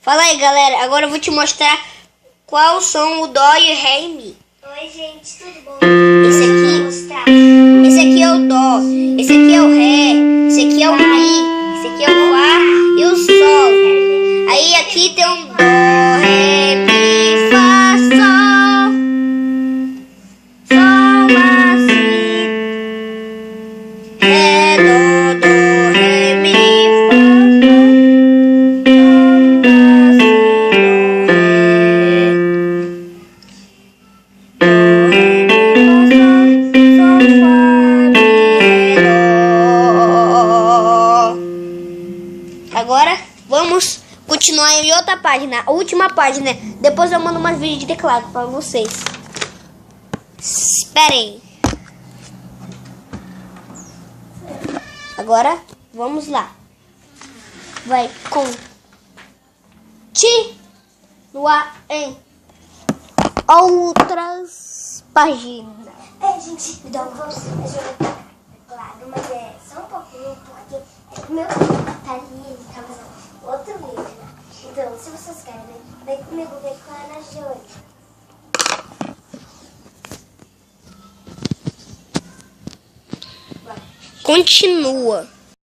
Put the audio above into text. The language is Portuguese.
Fala aí, galera. Agora eu vou te mostrar qual são o Dó e o Ré e Mi. Oi, gente, tudo bom? Esse aqui é o Dó, esse aqui é o Ré, esse aqui é o Mi, esse aqui é o Fá e o Sol. Aí aqui tem um Dó, Ré, Mi, Fá, Sol. Sol, Lá, Si, Ré, Dó, Ré, Mi, Fá, Agora vamos continuar em outra página, a última página. Depois eu mando mais vídeos de teclado para vocês. Esperem. Agora vamos lá. Vai continuar em outras páginas. Gente, então vamos jogar teclado, mas é só um pouquinho, porque meu tá ali, ele tá fazendo outro vídeo, né? Então, se vocês querem, vem comigo ver com a Ana Júlia. Continua.